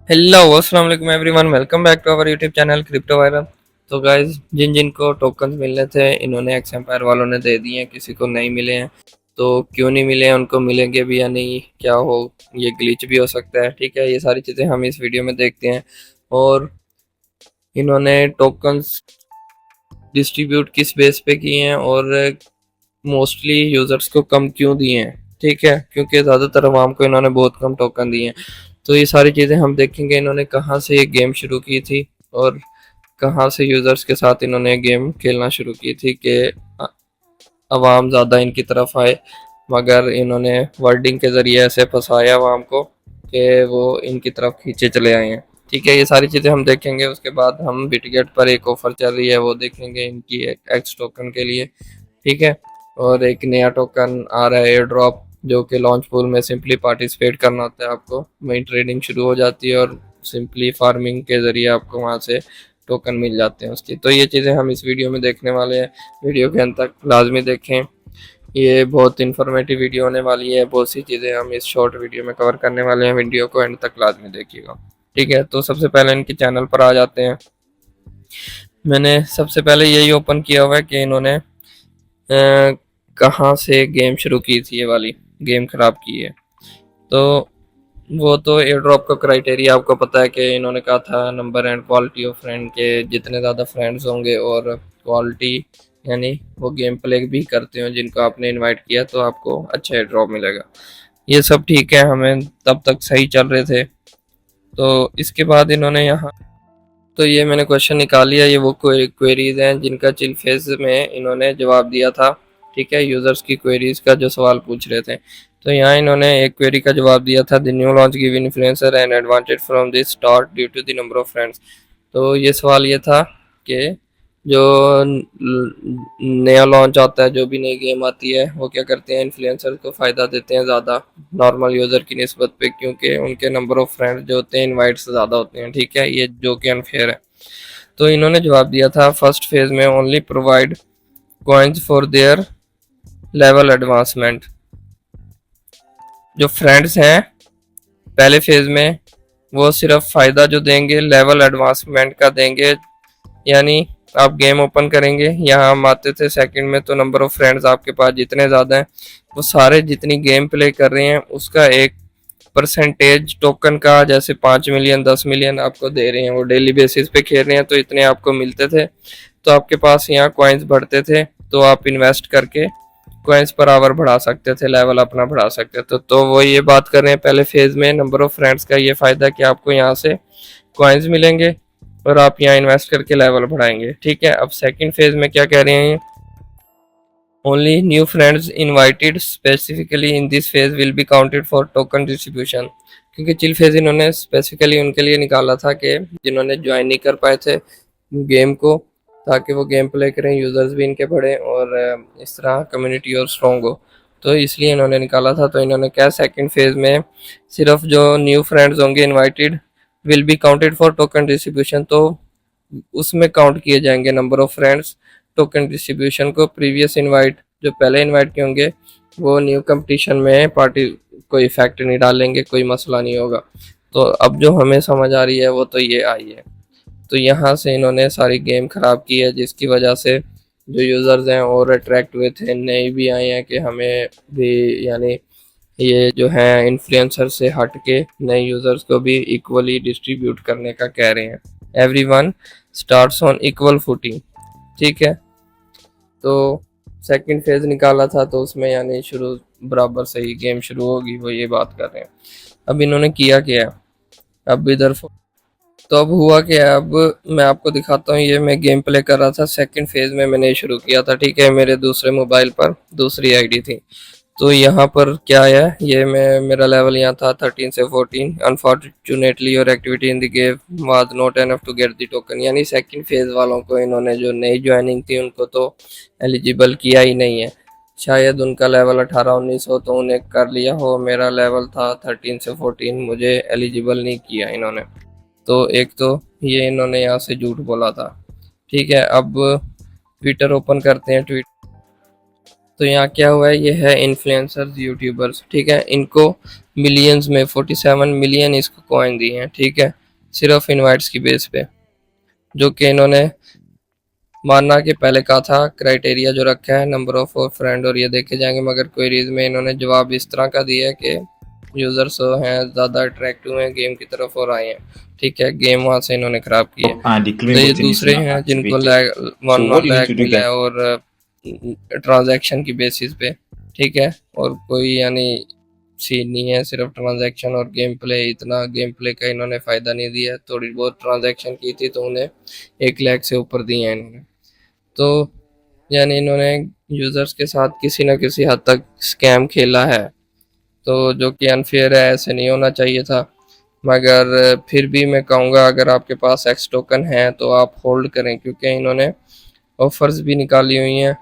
Hello अस्सलाम वालेकुम everyone, welcome back to our YouTube channel Crypto Viral. तो guys, जिन जिन को टोकन्स मिलने थे इन्होंने एक्स एम्पायर वालों ने दे दिए हैं, किसी को नहीं मिले हैं। तो क्यों नहीं मिले हैं, उनको मिलेंगे भी या नहीं, क्या हो, ये ग्लिच भी हो सकता है। ठीक है, ये सारी चीज़ें हम इस वीडियो में देखते हैं। और इन्होंने टोकन्स डिस्ट्रीब्यूट किस बेस पे किए हैं और मोस्टली यूज़र्स को कम क्यों दिए हैं। ठीक है, क्योंकि ज़्यादातर अवाम को इन्होंने बहुत कम टोकन दिए हैं। तो ये सारी चीज़ें हम देखेंगे, इन्होंने कहाँ से ये गेम शुरू की थी और कहाँ से यूज़र्स के साथ इन्होंने गेम खेलना शुरू की थी कि अवाम ज़्यादा इनकी तरफ आए। मगर इन्होंने वर्डिंग के ज़रिए ऐसे फंसाया अवाम को कि वो इनकी तरफ खींचे चले आए हैं। ठीक है, ये सारी चीज़ें हम देखेंगे। उसके बाद हम बिटगेट पर एक ऑफ़र चल रही है वो देखेंगे इनकी एक्स टोकन के लिए। ठीक है, और एक नया टोकन आ रहा है एयर ड्रॉप, जो कि लॉन्च पूल में सिंपली पार्टिसिपेट करना होता है आपको, वहीं ट्रेडिंग शुरू हो जाती है और सिंपली फार्मिंग के ज़रिए आपको वहाँ से टोकन मिल जाते हैं उसकी। तो ये चीज़ें हम इस वीडियो में देखने वाले हैं, वीडियो के अंत तक लाजमी देखें। ये बहुत इन्फॉर्मेटिव वीडियो होने वाली है, बहुत सी चीज़ें हम इस शॉर्ट वीडियो में कवर करने वाले हैं, वीडियो को एंड तक लाजमी देखिएगा। ठीक है, तो सबसे पहले इनके चैनल पर आ जाते हैं। मैंने सबसे पहले यही ओपन किया हुआ है कि इन्होंने कहाँ से गेम शुरू की थी, ये वाली गेम खराब की है। तो वो तो एयर ड्रॉप का क्राइटेरिया आपको पता है कि इन्होंने कहा था number and quality of friend के, जितने ज़्यादा फ्रेंड्स होंगे और क्वालिटी यानी वो गेम प्ले भी करते हो जिनको आपने इनवाइट किया, तो आपको अच्छा एयर ड्रॉप मिलेगा। ये सब ठीक है, हमें तब तक सही चल रहे थे। तो इसके बाद इन्होंने यहाँ, तो ये मैंने क्वेश्चन निकाल लिया, ये वो क्वेरीज हैं जिनका चिल फेज में इन्होंने जवाब दिया था। ठीक है, यूजर्स की क्वेरीज का जो सवाल पूछ रहे थे। तो यहाँ इन्होंने एक क्वेरी का जवाब दिया था, the new launch give influencer and advantage from this start due to the number of friends. तो ये सवाल ये था कि जो नया लॉन्च आता है, जो भी नई गेम आती है, वो क्या करते हैं, इन्फ्लुएंसर को फ़ायदा देते हैं ज़्यादा नॉर्मल यूज़र की निस्बत पे, क्योंकि उनके नंबर ऑफ़ फ्रेंड्स जो होते हैं इनवाइट्स ज़्यादा होते हैं। ठीक है, ये जो कि अनफेयर है। तो इन्होंने जवाब दिया था, फर्स्ट फेज़ में only provide coins for their level advancement. जो फ्रेंड्स हैं पहले फेज़ में, वो सिर्फ फ़ायदा जो देंगे लेवल एडवांसमेंट का देंगे। यानी आप गेम ओपन करेंगे, यहाँ हम आते थे सेकंड में, तो नंबर ऑफ फ्रेंड्स आपके पास जितने ज़्यादा हैं, वो सारे जितनी गेम प्ले कर रहे हैं उसका एक परसेंटेज टोकन का, जैसे 5 मिलियन 10 मिलियन आपको दे रहे हैं, वो डेली बेसिस पे खेल रहे हैं तो इतने आपको मिलते थे। तो आपके पास यहाँ कॉइन्स बढ़ते थे, तो आप इन्वेस्ट करके कॉइन्स पर आवर बढ़ा सकते थे, लेवल अपना बढ़ा सकते थे। तो वो ये बात कर रहे हैं पहले फेज में नंबर ऑफ फ्रेंड्स का ये फ़ायदा कि आपको यहाँ से कॉइन्स मिलेंगे और आप यहाँ इन्वेस्ट करके लेवल बढ़ाएंगे। ठीक है, अब सेकंड फेज में क्या कह रहे हैं, only new friends invited specifically in this phase will be counted for token distribution. क्योंकि चिल फेज इन्होंने स्पेसिफिकली उनके लिए निकाला था कि जिन्होंने ज्वाइन नहीं कर पाए थे गेम को, ताकि वो गेम प्ले करें, यूज़र्स भी इनके बढ़े और इस तरह कम्युनिटी और स्ट्रॉन्ग हो। तो इसलिए इन्होंने निकाला था। तो इन्होंने क्या, सेकंड फेज में सिर्फ जो न्यू फ्रेंड्स होंगे invited will be counted for token distribution, तो उसमें काउंट किए जाएंगे number of friends token distribution को। प्रीवियस इनवाइट जो पहले इनवाइट किए होंगे वो न्यू कंपटीशन में पार्टी कोई इफेक्ट नहीं डालेंगे, कोई मसला नहीं होगा। तो अब जो हमें समझ आ रही है वो तो ये आई है। तो यहाँ से इन्होंने सारी गेम ख़राब की है, जिसकी वजह से जो यूज़र्स हैं और अट्रैक्ट हुए थे, नए भी आए हैं कि हमें भी, यानी ये जो है इन्फ्लुएंसर से हट के नए यूज़र्स को भी इक्वली डिस्ट्रीब्यूट करने का कह रहे हैं। Everyone starts on equal footing. ठीक है, तो सेकंड फेज निकाला था तो उसमें यानी शुरू बराबर से ही गेम शुरू होगी, वो ये बात कर रहे हैं। अब इन्होंने किया क्या है, अब इधर तो अब हुआ क्या है, अब मैं आपको दिखाता हूँ। ये मैं गेम प्ले कर रहा था, सेकंड फेज में मैंने शुरू किया था। ठीक है, मेरे दूसरे मोबाइल पर दूसरी आईडी थी। तो यहाँ पर क्या है, ये मैं मेरा लेवल यहाँ था 13 से 14। Unfortunately your activity in the game was not enough to get the token. यानी सेकंड फेज वालों को इन्होंने, जो नई ज्वाइनिंग थी उनको तो एलिजिबल किया ही नहीं है। शायद उनका लेवल 18-19 हो तो उन्हें कर लिया हो, मेरा लेवल था 13 से 14, मुझे एलिजिबल नहीं किया इन्होंने। तो एक तो ये इन्होंने यहाँ से झूठ बोला था। ठीक है, अब ट्विटर ओपन करते हैं। तो यहाँ क्या हुआ है, ये है इन्फ्लुएंसर्स यूट्यूबर्स, ठीक है। इनको मिलियंस में 47 मिलियन इसको कॉइन दिए हैं, ठीक है, सिर्फ इनवाइट्स की बेस पे, जो कि इन्होंने माना कि पहले कहा था क्राइटेरिया जो रखा है नंबर ऑफ फ्रेंड और ये देखे जाएंगे, मगर क्वेरीज में इन्होंने जवाब इस तरह का दिया है कि यूजर्स हैं ज़्यादा अट्रैक्टिव हैं गेम की तरफ और आए हैं, ठीक है, गेम वहाँ से इन्होंने ख़राब की है। and the तो claim ये button is दूसरे now हैं जिनको activated. So one what you need lack to do, मिला guys, है और ट्रांजैक्शन की बेसिस पे, ठीक है, और कोई यानी सीन नहीं है, सिर्फ ट्रांजैक्शन और गेम प्ले, इतना गेम प्ले का इन्होंने फ़ायदा नहीं दिया, थोड़ी बहुत ट्रांजैक्शन की थी तो उन्हें 1 लाख से ऊपर दिए हैं इन्होंने। तो यानी इन्होंने यूज़र्स के साथ किसी न किसी हद तक स्कैम खेला है, तो जो कि अनफेयर है, ऐसे नहीं होना चाहिए था। मगर फिर भी मैं कहूँगा अगर आपके पास एक्स टोकन है तो आप होल्ड करें, क्योंकि इन्होंने ऑफर्स भी निकाली हुई हैं।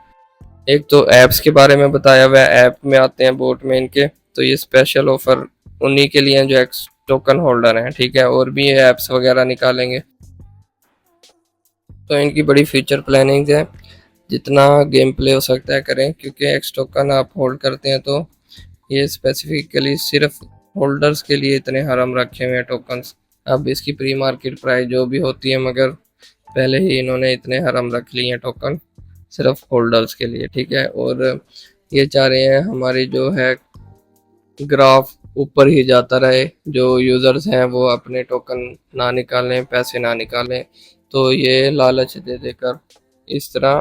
एक तो ऐप्स के बारे में बताया हुआ है, ऐप में आते हैं बोट में इनके, तो ये स्पेशल ऑफर उन्हीं के लिए हैं जो एक्स टोकन होल्डर हैं, ठीक है, और भी ये ऐप्स वगैरह निकालेंगे। तो इनकी बड़ी फ्यूचर प्लानिंग है, जितना गेम प्ले हो सकता है करें, क्योंकि एक्स टोकन आप होल्ड करते हैं तो ये स्पेसिफिकली सिर्फ होल्डर्स के लिए इतने हरम रखे हुए हैं टोकन्स। अब इसकी प्री मार्केट प्राइस जो भी होती है, मगर पहले ही इन्होंने इतने हरम रख लिए हैं टोकन सिर्फ होल्डर्स के लिए, ठीक है। और ये चाह रहे हैं हमारी जो है ग्राफ ऊपर ही जाता रहे, जो यूज़र्स हैं वो अपने टोकन ना निकालें, पैसे ना निकालें, तो ये लालच दे देकर इस तरह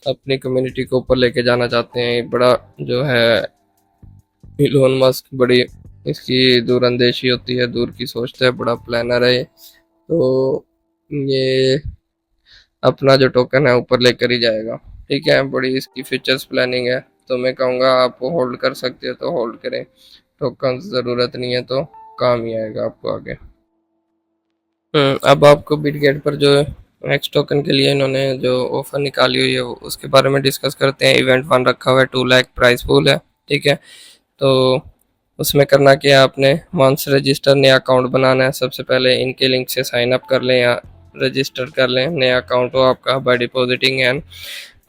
अपनी कम्युनिटी को ऊपर लेके जाना चाहते हैं। बड़ा जो है इलोन मस्क, बड़ी इसकी दूरअंदेशी होती है, दूर की सोचता है, बड़ा प्लानर है, तो ये अपना जो टोकन है ऊपर लेकर ही जाएगा, ठीक है, बड़ी इसकी फ्यूचर्स प्लानिंग है। तो मैं कहूँगा आप होल्ड कर सकते हो तो होल्ड करें, टोकन ज़रूरत नहीं है तो काम ही आएगा आपको आगे। अब आपको बिटगेट पर जो एक्स टोकन के लिए इन्होंने जो ऑफर निकाली हुई है उसके बारे में डिस्कस करते हैं। इवेंट 1 रखा हुआ है, 2 लाख प्राइस पूल है, ठीक है। तो उसमें करना क्या है, आपने वंस रजिस्टर नया अकाउंट बनाना है, सबसे पहले इनके लिंक से साइन अप कर लें या रजिस्टर कर लें, नया अकाउंट हो आपका, by depositing and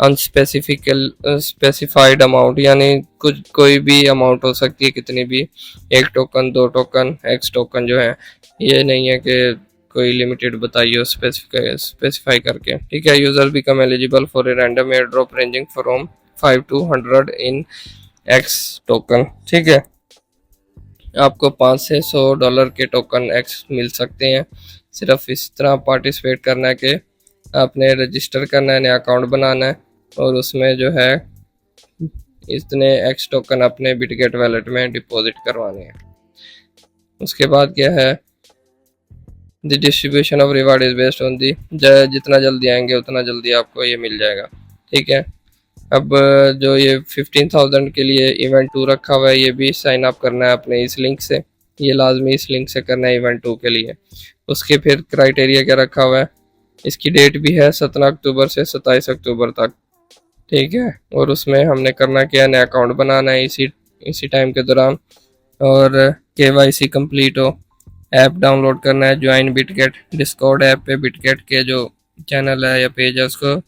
unspecific specified amount, यानी कुछ कोई भी अमाउंट हो सकती है, कितनी भी, 1 टोकन 2 टोकन एक्स टोकन जो है, ये नहीं है कि कोई लिमिटेड बताइए स्पेसिफाई करके, ठीक है। User become eligible for a random air drop ranging from 5 to 100 in x token, ठीक है। आपको 5 से $100 के टोकन एक्स मिल सकते हैं। सिर्फ इस तरह पार्टिसिपेट करना है कि आपने रजिस्टर करना है, नया अकाउंट बनाना है और उसमें जो है इतने एक्स टोकन अपने बिटगेट वैलेट में डिपॉजिट करवाने हैं। उसके बाद क्या है, the distribution of reward is based on the, जितना जल्दी आएंगे उतना जल्दी आपको ये मिल जाएगा, ठीक है। अब जो ये 15,000 के लिए इवेंट 2 रखा हुआ है, ये भी साइन अप करना है अपने इस लिंक से, ये लाजमी इस लिंक से करना है इवेंट 2 के लिए। उसके फिर क्राइटेरिया क्या रखा हुआ है, इसकी डेट भी है 17 अक्टूबर से 27 अक्टूबर तक, ठीक है। और उसमें हमने करना क्या है, नया अकाउंट बनाना है इसी टाइम के दौरान, और KYC कंप्लीट हो, ऐप डाउनलोड करना है, ज्वाइन बिटगेट, डिस्कॉर्ड ऐप पे बिटगेट के जो चैनल है या पेज है उसको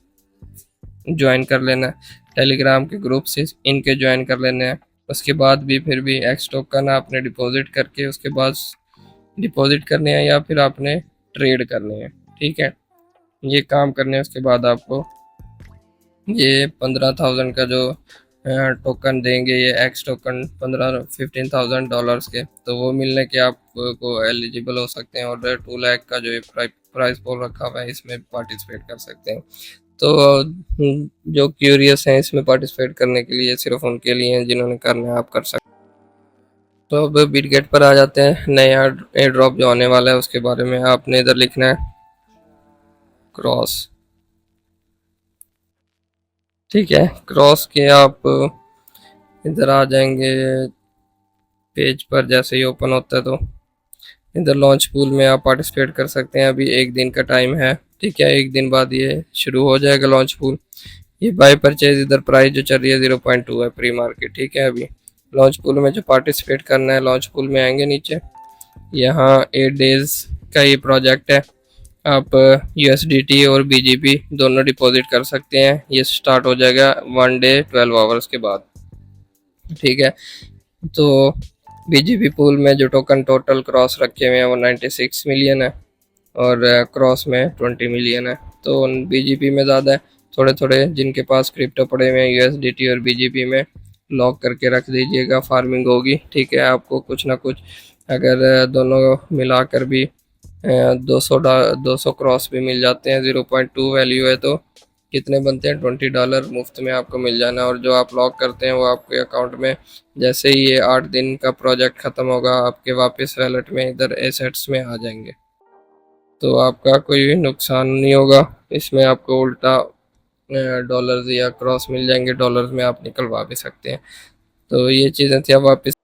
ज्वाइन कर लेना है, टेलीग्राम के ग्रुप से इनके ज्वाइन कर लेने हैं। उसके बाद भी फिर भी एक्स टोकन आपने डिपॉजिट करके उसके बाद डिपॉजिट करने हैं या फिर आपने ट्रेड करने हैं, ठीक है, ये काम करने हैं। उसके बाद आपको ये 15,000 का जो टोकन देंगे, ये एक्स टोकन 15,000 के, तो वो मिलने के आपको एलिजिबल हो सकते हैं और 2 लाख का जो प्राइस पोल रखा हुआ है इसमें पार्टिसिपेट कर सकते हैं। तो जो क्यूरियस हैं इसमें पार्टिसिपेट करने के लिए सिर्फ उनके लिए हैं, जिन्होंने करना है आप कर सकते हैं। तो अब बिटगेट पर आ जाते हैं, नया एयर ड्रॉप जो आने वाला है उसके बारे में आपने इधर लिखना है क्रॉस, ठीक है। क्रॉस के आप इधर आ जाएंगे पेज पर, जैसे ही ओपन होता है तो इधर लॉन्च पूल में आप पार्टिसिपेट कर सकते हैं। अभी 1 दिन का टाइम है, ठीक है, 1 दिन बाद ये शुरू हो जाएगा लॉन्च पूल। ये बाय परचेज इधर प्राइस जो चल रही है 0.2 है प्री मार्केट, ठीक है। अभी लॉन्च पूल में जो पार्टिसिपेट करना है, लॉन्च पूल में आएंगे नीचे, यहाँ 8 डेज का ये प्रोजेक्ट है, आप USDT और BGP दोनों डिपॉजिट कर सकते हैं। ये स्टार्ट हो जाएगा 1 डे 12 आवर्स के बाद, ठीक है। तो BGP पूल में जो टोकन टोटल क्रॉस रखे हुए हैं वो 96 मिलियन है और क्रॉस में 20 मिलियन है। तो BGP में ज़्यादा है, थोड़े थोड़े जिनके पास क्रिप्टो पड़े हुए हैं USDT और BGP में लॉक करके रख दीजिएगा, फार्मिंग होगी, ठीक है। आपको कुछ ना कुछ अगर दोनों मिलाकर भी 200 क्रॉस भी मिल जाते हैं, 0.2 वैल्यू है तो कितने बनते हैं, $20 मुफ्त में आपको मिल जाना। और जो आप लॉक करते हैं वो आपके अकाउंट में जैसे ही ये 8 दिन का प्रोजेक्ट ख़त्म होगा आपके वापस वैलेट में इधर एसेट्स में आ जाएंगे। तो आपका कोई भी नुकसान नहीं होगा इसमें, आपको उल्टा डॉलर्स या क्रॉस मिल जाएंगे, डॉलर्स में आप निकलवा भी सकते हैं। तो ये चीज़ें थी। अब वापस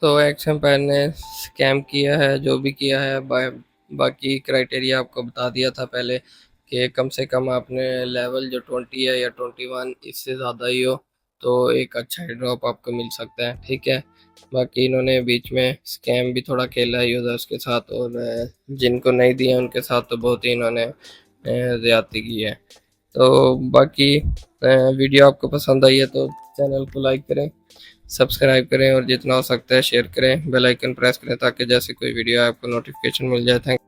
तो एक्सएम्पायर ने स्कैम किया है जो भी किया है, बाकी क्राइटेरिया आपको बता दिया था पहले कि कम से कम आपने लेवल जो 20 है या 21 इससे ज़्यादा ही हो तो एक अच्छा ड्रॉप आपको मिल सकता है, ठीक है। बाकी इन्होंने बीच में स्कैम भी थोड़ा खेला है यूज़र्स के साथ, और जिनको नहीं दिए उनके साथ तो बहुत ही इन्होंने ज़्यादती की है। तो बाकी वीडियो आपको पसंद आई है तो चैनल को लाइक करें, सब्सक्राइब करें और जितना हो सकता है शेयर करें, बेल आइकन प्रेस करें ताकि जैसे कोई वीडियो आए आपको नोटिफिकेशन मिल जाए। थैंक